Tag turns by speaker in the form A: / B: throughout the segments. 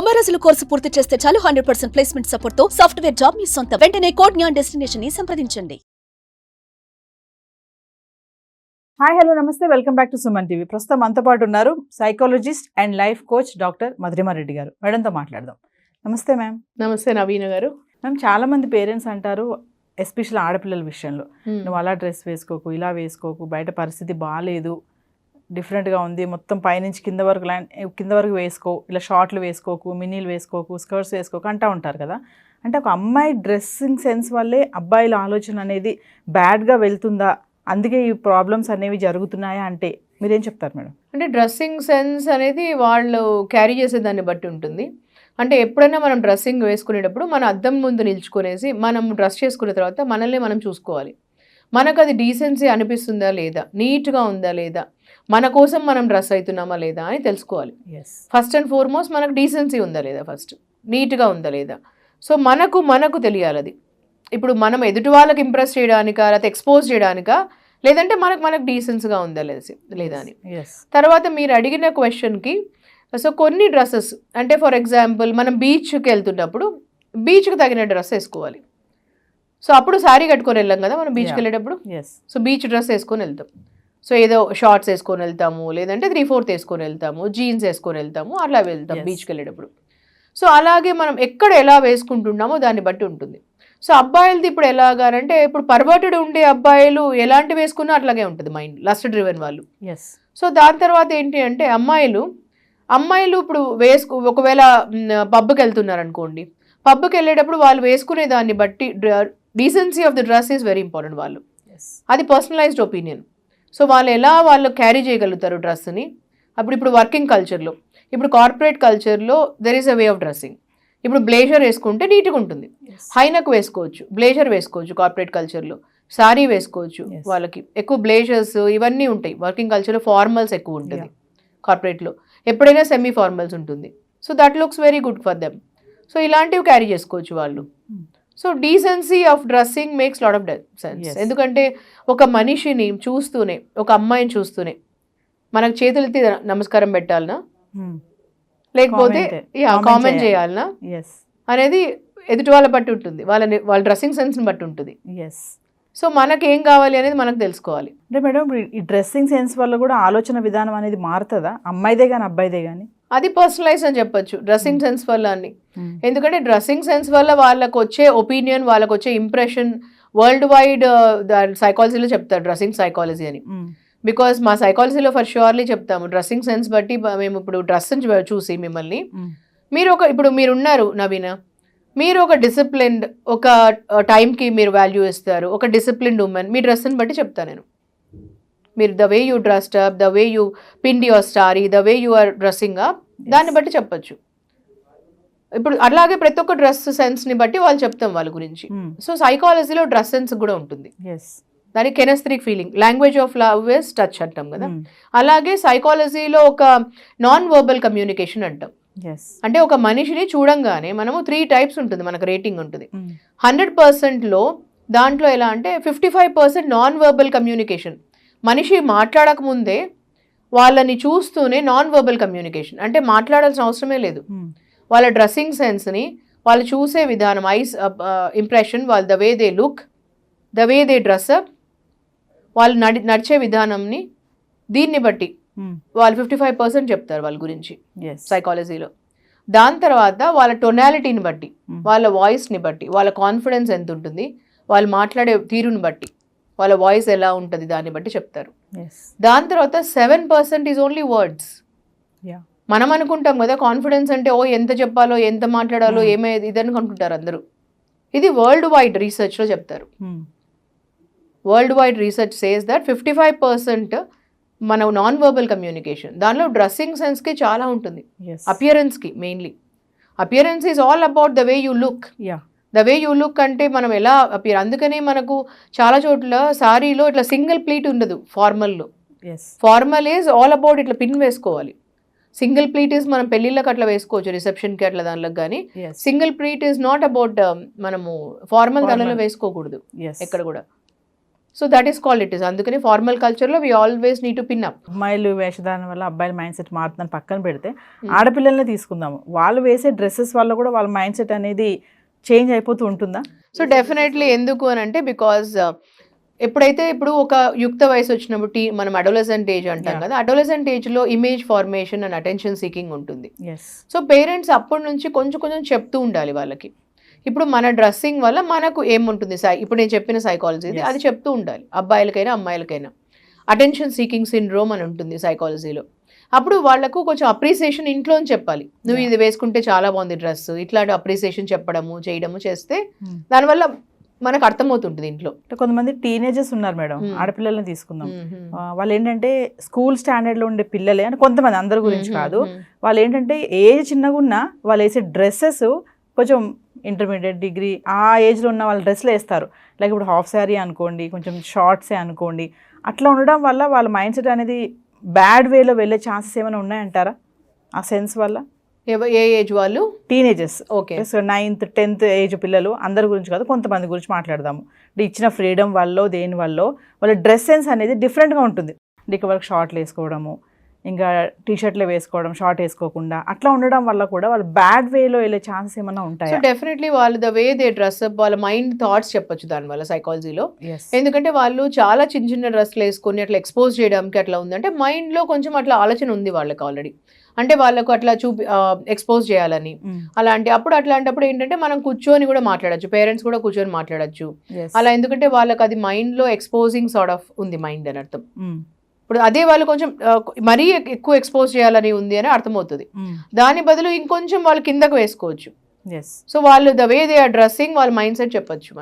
A: 90 రోజుల కోర్సు పూర్తి చేస్తే చాలు 100% ప్లేస్మెంట్ సపోర్ట్ తో సాఫ్ట్వేర్ జాబ్ మీ సొంతం. వెంటనే కోడ్ జ్ఞాన్ డెస్టినేషన్ ని సంప్రదించండి.
B: హాయ్ హలో నమస్తే, welcome back to Suman TV. ప్రస్తుతం మనతో పాటు ఉన్నారు psychologist and life coach doctor Madhurima Reddy గారు. మేడంతో మాట్లాడదాం. నమస్తే మ్యామ్.
C: నమస్తే నవీన గారు.
B: మ్యామ్, చాలా మంది పేరెంట్స్ అంటారు, ఎస్పెషల్ ఆడపిల్లల విషయంలో, నువ్వు అలా డ్రెస్ వేసుకోకు, ఇలా వేసుకోకు, బయట పరిస్థితి బాగాలేదు, డిఫరెంట్గా ఉంది, మొత్తం పైనుంచి కింద వరకు వేసుకో, ఇలా షార్ట్లు వేసుకోకు, మినీలు వేసుకోకు, స్కర్ట్స్ వేసుకోకు అంటూ ఉంటారు కదా. అంటే ఒక అమ్మాయి డ్రెస్సింగ్ సెన్స్ వల్లే అబ్బాయిల ఆలోచన అనేది బ్యాడ్గా వెళ్తుందా, అందుకే ఈ ప్రాబ్లమ్స్ అనేవి జరుగుతున్నాయా అంటే మీరేం చెప్తారు మేడం?
C: అంటే డ్రెస్సింగ్ సెన్స్ అనేది వాళ్ళు క్యారీ చేసే దాన్ని బట్టి ఉంటుంది. అంటే ఎప్పుడైనా మనం డ్రెస్సింగ్ వేసుకునేటప్పుడు మన అద్దం ముందు నిల్చుకునేసి మనం డ్రెస్ చేసుకున్న తర్వాత మనల్ని మనం చూసుకోవాలి. మనకు అది డీసెన్సీ అనిపిస్తుందా లేదా, నీట్గా ఉందా లేదా, మన కోసం మనం డ్రెస్ అవుతున్నామా లేదా అని తెలుసుకోవాలి. ఫస్ట్ అండ్ ఫార్మోస్ట్ మనకు డీసెన్సీ ఉందా లేదా, ఫస్ట్ నీట్గా ఉందా లేదా. సో మనకు తెలియాలి అది. ఇప్పుడు మనం ఎదుటి వాళ్ళకి ఇంప్రెస్ చేయడానికా, లేకపోతే ఎక్స్పోజ్ చేయడానికా, లేదంటే మనకు డీసెన్స్గా ఉందా లేదా అని. తర్వాత మీరు అడిగిన క్వశ్చన్కి, సో కొన్ని డ్రెస్సెస్ అంటే ఫర్ ఎగ్జాంపుల్ మనం బీచ్కి వెళ్తున్నప్పుడు బీచ్కి తగిన డ్రెస్ వేసుకోవాలి. సో అప్పుడు శారీ కట్టుకొని వెళ్ళాం కదా మనం బీచ్కి వెళ్ళేటప్పుడు. సో బీచ్ డ్రెస్ వేసుకొని వెళ్తాం. సో ఏదో షార్ట్స్ వేసుకొని వెళ్తాము, లేదంటే 3/4 వేసుకొని వెళ్తాము, జీన్స్ వేసుకొని వెళ్తాము, అట్లా వెళ్తాం బీచ్కి వెళ్ళేటప్పుడు. సో అలాగే మనం ఎక్కడ ఎలా వేసుకుంటున్నామో దాన్ని బట్టి ఉంటుంది. సో అబ్బాయిలది ఇప్పుడు ఎలాగానంటే, ఇప్పుడు పర్వర్టెడ్ ఉండే అబ్బాయిలు ఎలాంటి వేసుకున్నా అట్లాగే ఉంటుంది మైండ్, లస్ట్ డ్రివెన్ వాళ్ళు. సో దాని తర్వాత ఏంటి అంటే అమ్మాయిలు ఇప్పుడు ఒకవేళ పబ్కి వెళ్తున్నారు అనుకోండి, పబ్కి వెళ్ళేటప్పుడు వాళ్ళు వేసుకునే దాన్ని బట్టి decency of the dress is very important. వాళ్ళు అది పర్సనలైజ్డ్ ఒపీనియన్. సో వాళ్ళు క్యారీ చేయగలుగుతారు డ్రెస్ని. ఇప్పుడు వర్కింగ్ కల్చర్లో, ఇప్పుడు కార్పొరేట్ కల్చర్లో there is a way of dressing. ఇప్పుడు బ్లేజర్ వేసుకుంటే నీట్గా ఉంటుంది, హైనక్ వేసుకోవచ్చు, బ్లేజర్ వేసుకోవచ్చు కార్పొరేట్ కల్చర్లో, సారీ వేసుకోవచ్చు. వాళ్ళకి ఎక్కువ బ్లేజర్స్ ఇవన్నీ ఉంటాయి. వర్కింగ్ కల్చర్లో ఫార్మల్స్ ఎక్కువ ఉంటుంది, కార్పొరేట్లో ఎప్పుడైనా సెమీ ఫార్మల్స్ ఉంటుంది. So that looks very good for them. So ఇలాంటివి క్యారీ చేసుకోవచ్చు వాళ్ళు. So decency of dressing makes lot of sense. ఎందుకంటే ఒక మనిషిని చూస్తూనే, ఒక అమ్మాయిని చూస్తూనే మనకు చేతులెత్తి నమస్కారం పెట్టాలనా, లేకపోతే కామెంట్ చేయాలనా అనేది ఎదుటి వాళ్ళ బట్టి ఉంటుంది, వాళ్ళ డ్రెస్సింగ్ సెన్స్ని బట్టి ఉంటుంది. సో మనకేం కావాలి అనేది మనకు తెలుసుకోవాలి.
B: అంటే మేడం, ఈ డ్రెస్సింగ్ సెన్స్ వల్ల కూడా ఆలోచన విధానం అనేది మారుతుందా, అమ్మాయిదే కానీ అబ్బాయిదే కానీ?
C: అది పర్సనలైజ్ అని చెప్పొచ్చు డ్రెస్సింగ్ సెన్స్ వల్ల అని. ఎందుకంటే డ్రెస్సింగ్ సెన్స్ వల్ల వాళ్ళకు వచ్చే ఒపీనియన్, వాళ్ళకు వచ్చే ఇంప్రెషన్ వరల్డ్ వైడ్ సైకాలజీలో చెప్తారు, డ్రెస్సింగ్ సైకాలజీ అని. బికాస్ మా సైకాలజీలో ఫర్ ష్యూర్లీ చెప్తాము, డ్రెస్సింగ్ సెన్స్ బట్టి మేము ఇప్పుడు డ్రెస్ చూసి మిమ్మల్ని, ఇప్పుడు మీరున్నారు నవీన, మీరు ఒక డిసిప్లిన్డ్, ఒక టైంకి మీరు వాల్యూ ఇస్తారు, ఒక డిసిప్లిన్డ్ ఉమెన్, మీ డ్రెస్ని బట్టి చెప్తాను నేను. మీరు the way you dressed up, the way you pinned your story, the way you are dressing up, దాన్ని బట్టి చెప్పచ్చు. ఇప్పుడు అలాగే ప్రతి ఒక్క డ్రెస్ సెన్స్ని బట్టి వాళ్ళు చెప్తాం వాళ్ళ గురించి. సో సైకాలజీలో డ్రెస్ సెన్స్ కూడా ఉంటుంది. దాని kinaesthetic feeling, language of love is touch అంటాం కదా. అలాగే సైకాలజీలో ఒక నాన్ వర్బల్ కమ్యూనికేషన్ అంటాం. అంటే ఒక మనిషిని చూడంగానే మనము 3 టైప్స్ ఉంటుంది, మనకు రేటింగ్ ఉంటుంది. 100%లో దాంట్లో ఎలా అంటే 55% నాన్ వర్బల్ కమ్యూనికేషన్. మనిషి మాట్లాడక ముందే వాళ్ళని చూస్తూనే నాన్ వర్బల్ కమ్యూనికేషన్, అంటే మాట్లాడాల్సిన అవసరమే లేదు. వాళ్ళ డ్రెస్సింగ్ సెన్స్ని, వాళ్ళు చూసే విధానం, ఐస్ ఇంప్రెషన్, వాళ్ళు the way they look, the way they dress up, వాళ్ళు నడిచే విధానంని, దీన్ని బట్టి వాళ్ళు 55% చెప్తారు వాళ్ళ గురించి సైకాలజీలో. దాని తర్వాత వాళ్ళ టొనాలిటీని బట్టి, వాళ్ళ వాయిస్ని బట్టి, వాళ్ళ కాన్ఫిడెన్స్ ఎంత ఉంటుంది, వాళ్ళు మాట్లాడే తీరుని బట్టి, వాళ్ళ వాయిస్ ఎలా ఉంటుంది దాన్ని బట్టి చెప్తారు. దాని తర్వాత 7% ఈజ్ ఓన్లీ వర్డ్స్. మనం అనుకుంటాం కదా కాన్ఫిడెన్స్ అంటే ఎంత చెప్పాలో, ఎంత మాట్లాడాలో, ఏమేది ఇదని అనుకుంటారు అందరూ. ఇది వరల్డ్ వైడ్ రీసెర్చ్లో చెప్తారు. World wide research says that 55% మన నాన్ వర్బల్ కమ్యూనికేషన్. దానిలో డ్రెస్సింగ్ సెన్స్కి చాలా ఉంటుంది, అపియరెన్స్కి mainly. Appearance is all about the way you look. The way you look అంటే మనం ఎలా అపియర్. అందుకనే మనకు చాలా చోట్ల సారీలో ఇట్లా సింగిల్ ప్లీట్ ఉండదు ఫార్మల్లో. ఫార్మల్ ఈజ్ ఆల్ అబౌట్ ఇట్లా పిన్ వేసుకోవాలి. సింగిల్ ప్లీట్ ఈజ్ మనం పెళ్ళిళ్ళకి అట్లా వేసుకోవచ్చు, రిసెప్షన్కి అట్లా దానిలోకి. కానీ single pleat is not about మనము ఫార్మల్ దానిలో వేసుకోకూడదు ఎక్కడ కూడా. So that is called it is. అందుకని ఫార్మల్ కల్చర్లో we always need to pin up.
B: అమ్మాయిలు వేషధారణ వల్ల అబ్బాయిల మైండ్ సెట్ మారుతుందని పక్కన పెడితే ఆడపిల్లల్ని తీసుకుందాము, వాళ్ళు వేసే డ్రెస్సెస్ వల్ల కూడా వాళ్ళ మైండ్ సెట్ అనేది చేంజ్ అయిపోతూ ఉంటుందా?
C: సో డెఫినెట్లీ ఎందుకు అని అంటే బికాజ్ ఎప్పుడైతే ఇప్పుడు ఒక యుక్త వయసు వచ్చినప్పుడు మనం అడోలసెంట్ ఏజ్ అంటాం కదా, అడోలసెంట్ ఏజ్లో image formation and attention seeking ఉంటుంది. సో పేరెంట్స్ అప్పటి నుంచి కొంచెం కొంచెం చెప్తూ ఉండాలి వాళ్ళకి. ఇప్పుడు మన డ్రెస్సింగ్ వల్ల మనకు ఏముంటుంది, ఇప్పుడు నేను చెప్పిన సైకాలజీ అది చెప్తూ ఉండాలి అబ్బాయిలకైనా అమ్మాయిలకైనా. అటెన్షన్ సీకింగ్ సిండ్రోమ్ అని ఉంటుంది సైకాలజీలో. అప్పుడు వాళ్ళకు కొంచెం అప్రిసియేషన్ ఇంట్లో చెప్పాలి, నువ్వు ఇది వేసుకుంటే చాలా బాగుంది డ్రెస్, ఇట్లాంటి అప్రిసియేషన్ చెప్పడము చేయడము చేస్తే దానివల్ల మనకు అర్థమవుతుంటుంది ఇంట్లో.
B: కొంతమంది టీనేజర్స్ ఉన్నారు మేడం, ఆడపిల్లల్ని తీసుకుందాం, వాళ్ళు ఏంటంటే స్కూల్ స్టాండర్డ్ లో ఉండే పిల్లలే అని, కొంతమంది అందరి గురించి కాదు, వాళ్ళు ఏంటంటే ఏజ్ చిన్నగా ఉన్నా వాళ్ళు వేసే డ్రెస్సెస్ కొంచెం ఇంటర్మీడియట్ డిగ్రీ ఆ ఏజ్లో ఉన్న వాళ్ళు డ్రెస్లు వేస్తారు. లైక్ ఇప్పుడు హాఫ్ శారీ అనుకోండి, కొంచెం షార్ట్సే అనుకోండి, అట్లా ఉండడం వల్ల వాళ్ళ మైండ్ సెట్ అనేది బ్యాడ్ వేలో వెళ్ళే ఛాన్సెస్ ఏమైనా ఉన్నాయంటారా ఆ సెన్స్ వల్ల?
C: ఏ ఏజ్ వాళ్ళు?
B: Teenagers.
C: Okay,
B: so 9th 10th age పిల్లలు, అందరి గురించి కాదు, కొంతమంది గురించి మాట్లాడదాము. ఇచ్చిన ఫ్రీడమ్ వల్ల దేని వల్ల వాళ్ళ డ్రెస్ సెన్స్ అనేది డిఫరెంట్గా ఉంటుంది. ఇక వాళ్ళకి షార్ట్లు వేసుకోవడము, ఇంకా టీషర్ట్లే వేసుకోవడం, షార్ట్ వేసుకోకుండా అట్లా ఉండడం వల్ల కూడా వాళ్ళు బ్యాడ్ వేలో వెళ్ళే ఛాన్సెస్ ఏమైనా ఉంటాయి?
C: సో డెఫినెట్లీ వాళ్ళు the way they dress up, వాళ్ళ మైండ్ థాట్స్ చెప్పొచ్చు దానివల్ల సైకాలజీలో. ఎందుకంటే వాళ్ళు చాలా చిన్న చిన్న డ్రెస్లు వేసుకొని అట్లా ఎక్స్పోజ్ చేయడానికి అట్లా ఉందంటే మైండ్లో కొంచెం అట్లా ఆలోచన ఉంది వాళ్ళకి ఆల్రెడీ, అంటే వాళ్ళకు అట్లా ఎక్స్పోజ్ చేయాలని. అట్లాంటప్పుడు ఏంటంటే మనం కూర్చొని కూడా మాట్లాడచ్చు, పేరెంట్స్ కూడా కూర్చొని మాట్లాడచ్చు అలా, ఎందుకంటే వాళ్ళకి అది మైండ్లో ఎక్స్పోజింగ్ సార్ట్ ఆఫ్ ఉంది మైండ్ అని అర్థం. ఇప్పుడు అదే వాళ్ళు కొంచెం మరీ ఎక్కువ ఎక్స్పోజ్ చేయాలని ఉంది అని అర్థమవుతుంది. దాని బదులు ఇంకొంచెం వాళ్ళు కిందకు వేసుకోవచ్చు. సో వాళ్ళు the way they are dressing వాళ్ళ మైండ్ సెట్ చెప్పొచ్చు.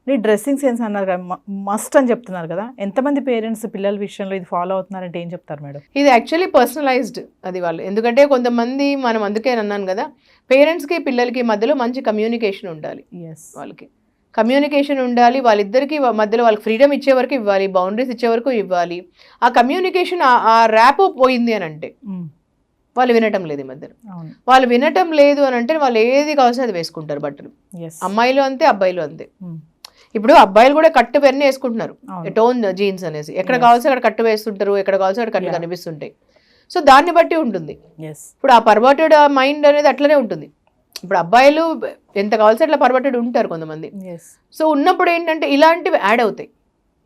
B: ఈ డ్రెస్సింగ్ సెన్స్ అన్నారు కదా, మస్ట్ అని చెప్తున్నారు కదా, ఎంతమంది పేరెంట్స్ పిల్లల విషయంలో ఇది ఫాలో అవుతున్నారంటే ఏం చెప్తారు మేడం?
C: ఇది యాక్చువల్లీ పర్సనలైజ్డ్ అది వాళ్ళు, ఎందుకంటే కొంతమంది మనం అందుకే అన్నాను కదా, పేరెంట్స్కి పిల్లలకి మధ్యలో మంచి కమ్యూనికేషన్ ఉండాలి. వాళ్ళకి కమ్యూనికేషన్ ఉండాలి, వాళ్ళిద్దరికి మధ్యలో వాళ్ళకి ఫ్రీడమ్ ఇచ్చే వరకు ఇవ్వాలి, బౌండరీస్ ఇచ్చే వరకు ఇవ్వాలి. ఆ కమ్యూనికేషన్ ఆ ర్యాపో పోయింది అని అంటే వాళ్ళు వినటం లేదు ఈ మధ్యలో. వాళ్ళు వినటం లేదు అని అంటే వాళ్ళు ఏది కావాల్సి అది వేసుకుంటారు బట్టలు. అమ్మాయిలు అంతే, అబ్బాయిలు అంతే. ఇప్పుడు అబ్బాయిలు కూడా కట్టు పెన్ని వేసుకుంటున్నారు, టోన్ జీన్స్ అనేసి, ఎక్కడ కావాల్సి అక్కడ కట్టు వేస్తుంటారు, ఎక్కడ కావాల్సి అక్కడ కట్టు కనిపిస్తుంటాయి. సో దాన్ని బట్టి ఉంటుంది. ఇప్పుడు ఆ పర్వర్టెడ్ మైండ్ అనేది అట్లనే ఉంటుంది. ఇప్పుడు అబ్బాయిలు ఎంత కావాల్సి అట్లా పర్వర్టెడ్ ఉంటారు కొంతమంది. సో ఉన్నప్పుడు ఏంటంటే ఇలాంటివి యాడ్ అవుతాయి,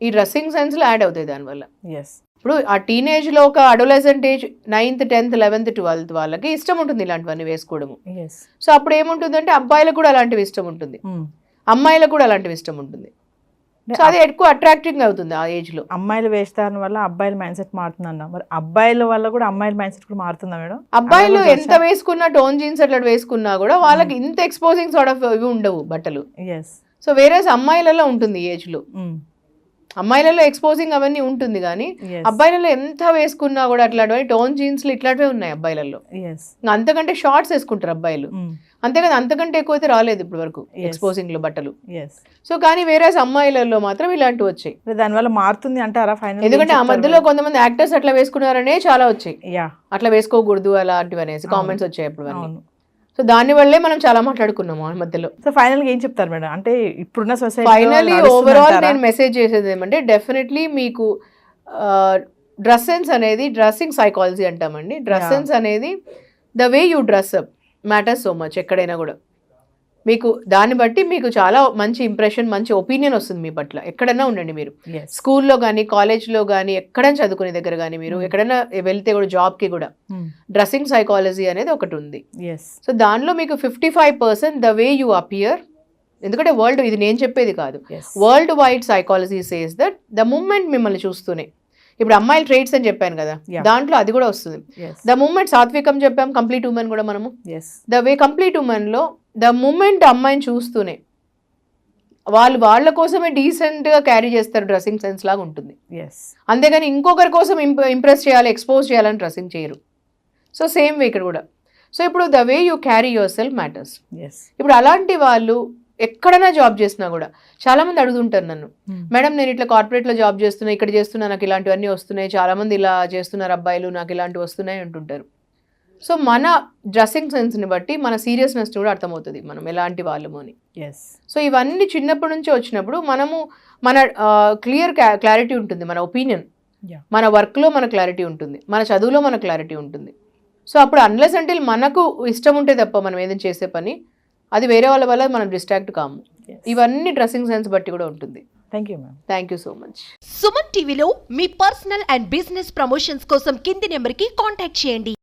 C: ఈ డ్రెస్సింగ్ సెన్స్లో యాడ్ అవుతాయి దానివల్ల. ఇప్పుడు ఆ టీనేజ్లో ఒక adolescent age 9th 10th 11th 12th వాళ్ళకి ఇష్టం ఉంటుంది ఇలాంటివన్నీ వేసుకోవడము. సో అప్పుడు ఏముంటుందంటే అబ్బాయిలకు కూడా అలాంటివి ఇష్టం ఉంటుంది, అమ్మాయిలకు కూడా అలాంటివి ఇష్టం ఉంటుంది. సో అది ఎక్కువ అట్రాక్టింగ్ అవుతుంది ఆ ఏజ్ లో.
B: అమ్మాయిలు వేస్తారు వల్ల అబ్బాయిల మైండ్ సెట్ మారుతుందన్న, మరి అబ్బాయిల వల్ల కూడా అమ్మాయిల మైండ్ సెట్ కూడా మారుతుందా మేడం?
C: అబ్బాయిలు ఎంత వేసుకున్నా, టోన్ జీన్స్ అట్లా వేసుకున్నా కూడా వాళ్ళకి ఇంత ఎక్స్పోజింగ్ సార్ట్ ఆఫ్ ఇవి ఉండవు బట్టలు. సో వేరే అమ్మాయిలలో ఉంటుంది ఈ ఏజ్ లో, అమ్మాయిలలో ఎక్స్పోజింగ్ అవన్నీ ఉంటుంది, కానీ అబ్బాయిలలో ఎంత వేసుకున్నా కూడా అట్లాంటివి టోన్ జీన్స్లు ఇట్లాంటివే ఉన్నాయి అబ్బాయిలలో. అంతకంటే షార్ట్స్ వేసుకుంటారు అబ్బాయిలు, అంతేకాదు అంతకంటే ఎక్కువైతే రాలేదు ఇప్పటి వరకు ఎక్స్పోజింగ్ లో బట్టలు. సో కానీ వేరే అమ్మాయిలలో మాత్రం ఇలాంటివి వచ్చాయి.
B: దానివల్ల మారుతుంది అంటారా ఫైనల్?
C: ఎందుకంటే ఆ మధ్యలో కొంతమంది యాక్టర్స్ అట్లా వేసుకున్నారనే చాలా వచ్చాయి, అట్లా వేసుకోకూడదు అలాంటివి అనేసి కామెంట్స్ వచ్చాయి అప్పుడు. సో దాని వల్లే మనం చాలా మాట్లాడుకున్నాము ఆ మధ్యలో.
B: సో ఫైనల్ గా ఏం చెప్తారు మేడం, అంటే ఇప్పుడున్న సొసైటీ
C: ఫైనలీ ఓవరాల్ నేను మెసేజ్ చేసేది ఏమంటే, డెఫినెట్లీ మీకు డ్రెస్ సెన్స్ అనేది డ్రెస్సింగ్ సైకాలజీ అంటామండి. డ్రెస్ సెన్స్ అనేది the way you dress up matters so much. ఎక్కడైనా కూడా మీకు దాన్ని బట్టి మీకు చాలా మంచి ఇంప్రెషన్, మంచి ఒపీనియన్ వస్తుంది మీ పట్ల. ఎక్కడైనా ఉండండి మీరు, స్కూల్లో కానీ కాలేజ్లో కానీ ఎక్కడైనా చదువుకునే దగ్గర కానీ మీరు ఎక్కడైనా వెళ్తే కూడా జాబ్కి కూడా డ్రెస్సింగ్ సైకాలజీ అనేది ఒకటి ఉంది. సో దానిలో మీకు 55% ద వే యూ అపియర్. ఎందుకంటే వరల్డ్, ఇది నేను చెప్పేది కాదు, worldwide psychology says that the moment మిమ్మల్ని చూస్తూనే, ఇప్పుడు అమ్మాయిల ట్రేట్స్ అని చెప్పాను కదా, దాంట్లో అది కూడా వస్తుంది. ద మూమెంట్ సాత్వికం చెప్పాం, కంప్లీట్ ఉమెన్ కూడా మనము. ద వే కంప్లీట్ ఉమెన్ లో ద మూమెంట్ అమ్మాయిని చూస్తూనే వాళ్ళు వాళ్ళ కోసమే డీసెంట్ గా క్యారీ చేస్తారు, డ్రెస్సింగ్ సెన్స్ లాగా ఉంటుంది. అంతేగాని ఇంకొకరి కోసం ఇంప్రెస్ చేయాలి, ఎక్స్పోజ్ చేయాలని డ్రెస్సింగ్ చేయరు. సో సేమ్ వే ఇక్కడ కూడా. సో ఇప్పుడు the way you carry your self matters. ఇప్పుడు అలాంటి వాళ్ళు ఎక్కడైనా జాబ్ చేసినా కూడా చాలా మంది అడుగుతుంటారు నన్ను, మేడం నేను ఇట్లా కార్పొరేట్లో జాబ్ చేస్తున్నా, ఇక్కడ చేస్తున్నా, నాకు ఇలాంటివన్నీ వస్తున్నాయి, చాలా మంది ఇలా చేస్తున్నారు అబ్బాయిలు, నాకు ఇలాంటివి వస్తున్నాయి అంటుంటారు. సో మన డ్రెస్సింగ్ సెన్స్ని బట్టి మన సీరియస్నెస్ కూడా అర్థమవుతుంది మనం ఎలాంటి వాళ్ళము అని.
B: ఎస్.
C: సో ఇవన్నీ చిన్నప్పటి నుంచి వచ్చినప్పుడు మనము మన క్లారిటీ ఉంటుంది, మన ఒపీనియన్,
B: Yeah.
C: మన వర్క్లో మన క్లారిటీ ఉంటుంది, మన చదువులో మన క్లారిటీ ఉంటుంది. సో అప్పుడు అన్లెస్ అంటిల్ మనకు ఇష్టం ఉంటే తప్ప మనం ఏదైనా చేసే పని అది వేరే వాళ్ళ వల్ల మనం డిస్ట్రాక్ట్ కాము. ఇవన్నీ డ్రెస్సింగ్ సెన్స్ బట్టి కూడా ఉంటుంది.
B: Thank you ma'am.
C: Thank you so much.
D: Suman టీవీలో మీ పర్సనల్ అండ్ బిజినెస్ ప్రమోషన్స్ కోసం కింది నెంబర్కి కాంటాక్ట్ చేయండి.